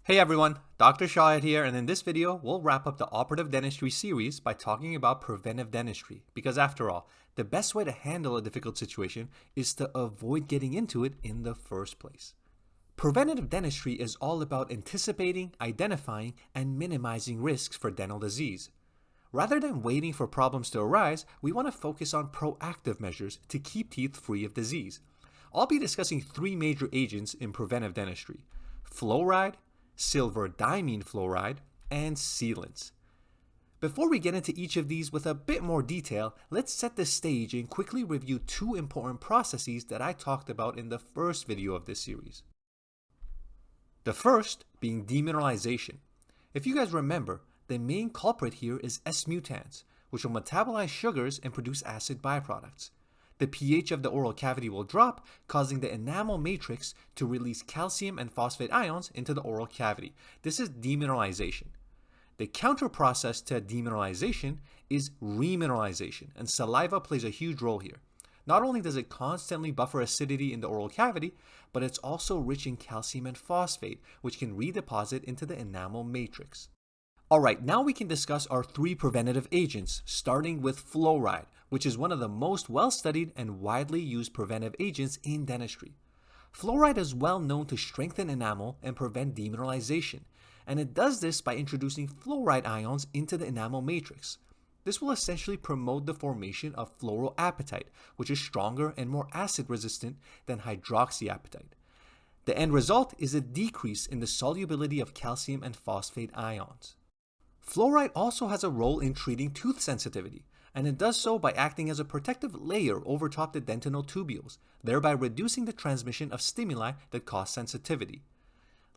Hey everyone, Dr. Shahid here, and in this video, we'll wrap up the Operative Dentistry series by talking about preventive dentistry, because after all, the best way to handle a difficult situation is to avoid getting into it in the first place. Preventative dentistry is all about anticipating, identifying, and minimizing risks for dental disease. Rather than waiting for problems to arise, we want to focus on proactive measures to keep teeth free of disease. I'll be discussing three major agents in preventive dentistry: Flouride, silver diamine fluoride, and sealants. Before we get into each of these with a bit more detail, let's set the stage and quickly review two important processes that I talked about in the first video of this series. The first being demineralization. If you guys remember, the main culprit here is S-mutans, which will metabolize sugars and produce acid byproducts. The pH of the oral cavity will drop, causing the enamel matrix to release calcium and phosphate ions into the oral cavity. This is demineralization. The counter process to demineralization is remineralization, and saliva plays a huge role here. Not only does it constantly buffer acidity in the oral cavity, but it's also rich in calcium and phosphate, which can redeposit into the enamel matrix. Alright, now we can discuss our three preventative agents, starting with fluoride, which is one of the most well-studied and widely used preventive agents in dentistry. Fluoride is well known to strengthen enamel and prevent demineralization, and it does this by introducing fluoride ions into the enamel matrix. This will essentially promote the formation of fluoroapatite, which is stronger and more acid-resistant than hydroxyapatite. The end result is a decrease in the solubility of calcium and phosphate ions. Fluoride also has a role in treating tooth sensitivity, and it does so by acting as a protective layer over top the dentinal tubules, thereby reducing the transmission of stimuli that cause sensitivity.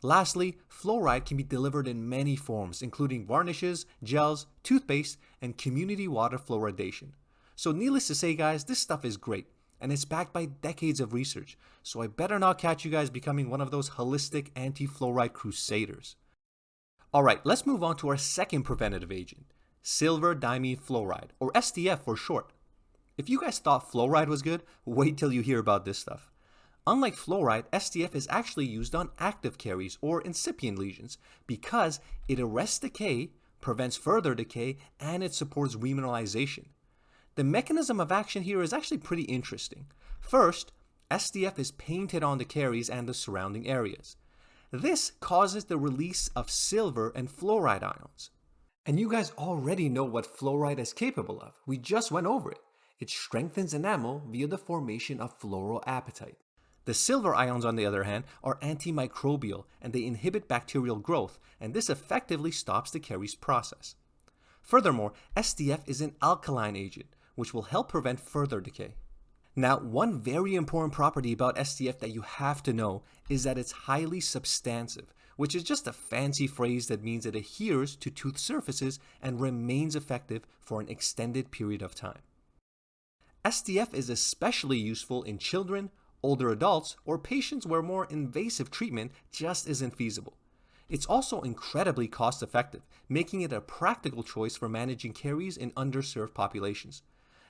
Lastly, fluoride can be delivered in many forms, including varnishes, gels, toothpaste, and community water fluoridation. So needless to say, guys, this stuff is great, and it's backed by decades of research, so I better not catch you guys becoming one of those holistic anti-fluoride crusaders. Alright, let's move on to our second preventative agent, silver diamine fluoride, or SDF for short. If you guys thought fluoride was good, wait till you hear about this stuff. Unlike fluoride, SDF is actually used on active caries or incipient lesions because it arrests decay, prevents further decay, and it supports remineralization. The mechanism of action here is actually pretty interesting. First, SDF is painted on the caries and the surrounding areas. This causes the release of silver and fluoride ions. And you guys already know what fluoride is capable of. We just went over it. It strengthens enamel via the formation of fluoroapatite. The silver ions, on the other hand, are antimicrobial and they inhibit bacterial growth, and this effectively stops the caries process. Furthermore, SDF is an alkaline agent, which will help prevent further decay. Now, one very important property about SDF that you have to know is that it's highly substantive, which is just a fancy phrase that means it adheres to tooth surfaces and remains effective for an extended period of time. SDF is especially useful in children, older adults, or patients where more invasive treatment just isn't feasible. It's also incredibly cost-effective, making it a practical choice for managing caries in underserved populations.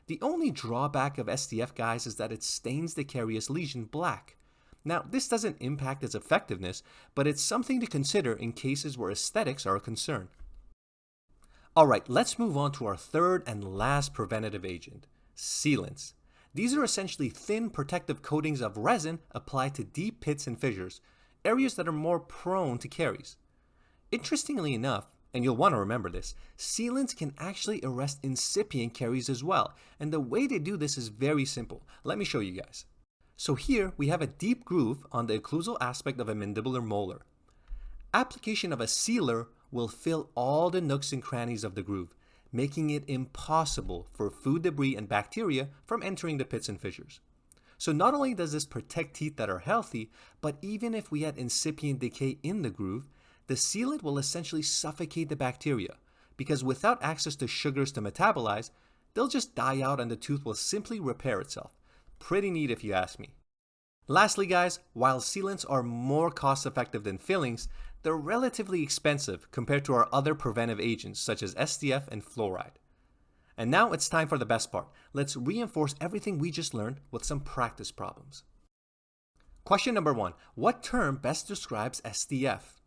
The only drawback of SDF, guys, is that it stains the carious lesion black. Now, this doesn't impact its effectiveness, but it's something to consider in cases where aesthetics are a concern. Alright, let's move on to our third and last preventative agent, sealants. These are essentially thin protective coatings of resin applied to deep pits and fissures, areas that are more prone to caries. Interestingly enough, and you'll want to remember this, sealants can actually arrest incipient caries as well, and the way they do this is very simple. Let me show you guys. So here we have a deep groove on the occlusal aspect of a mandibular molar. Application of a sealer will fill all the nooks and crannies of the groove, making it impossible for food debris and bacteria from entering the pits and fissures. So not only does this protect teeth that are healthy, but even if we had incipient decay in the groove, the sealant will essentially suffocate the bacteria, because without access to sugars to metabolize, they'll just die out and the tooth will simply repair itself. Pretty neat if you ask me. Lastly, guys, while sealants are more cost-effective than fillings, they're relatively expensive compared to our other preventive agents such as SDF and fluoride. And now it's time for the best part. Let's reinforce everything we just learned with some practice problems. Question number 1. What term best describes SDF?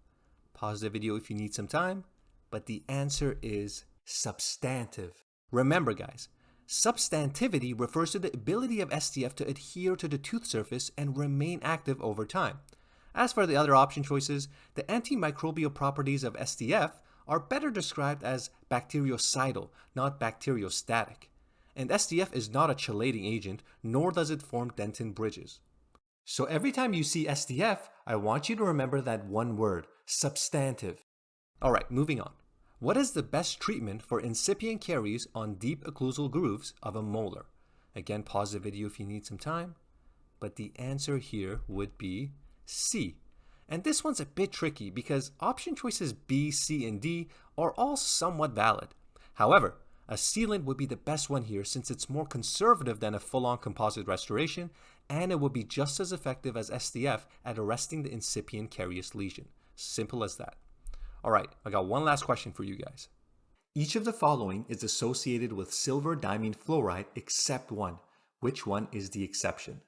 Pause the video if you need some time, but the answer is substantive. Remember guys, substantivity refers to the ability of SDF to adhere to the tooth surface and remain active over time. As for the other option choices, the antimicrobial properties of SDF are better described as bactericidal, not bacteriostatic. And SDF is not a chelating agent, nor does it form dentin bridges. So every time you see SDF, I want you to remember that one word, substantive. Alright, moving on. What is the best treatment for incipient caries on deep occlusal grooves of a molar? Again, pause the video if you need some time. But the answer here would be C. And this one's a bit tricky because option choices B, C, and D are all somewhat valid. However, a sealant would be the best one here since it's more conservative than a full-on composite restoration, and it would be just as effective as SDF at arresting the incipient carious lesion. Simple as that. Alright, I got one last question for you guys. Each of the following is associated with silver diamine fluoride except one. Which one is the exception?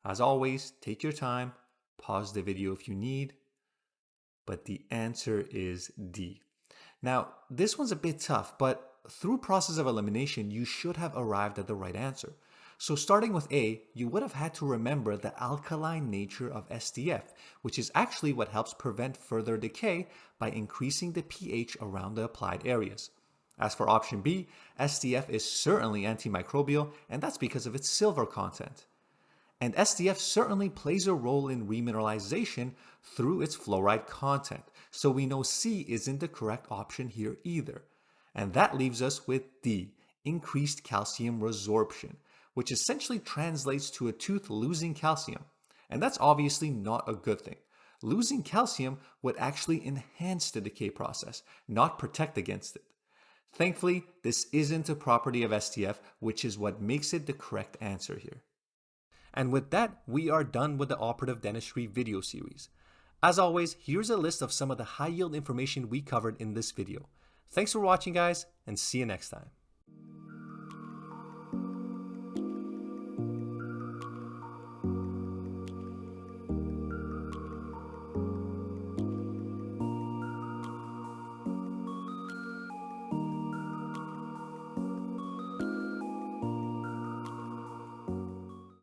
As always, take your time, pause the video if you need, but the answer is D. Now, this one's a bit tough, but through process of elimination, you should have arrived at the right answer. So starting with A, you would have had to remember the alkaline nature of SDF, which is actually what helps prevent further decay by increasing the pH around the applied areas. As for option B, SDF is certainly antimicrobial, and that's because of its silver content. And SDF certainly plays a role in remineralization through its fluoride content, so we know C isn't the correct option here either. And that leaves us with D, increased calcium resorption, which essentially translates to a tooth losing calcium. And that's obviously not a good thing. Losing calcium would actually enhance the decay process, not protect against it. Thankfully, this isn't a property of SDF, which is what makes it the correct answer here. And with that, we are done with the Operative Dentistry video series. As always, here's a list of some of the high yield information we covered in this video. Thanks for watching guys, and see you next time.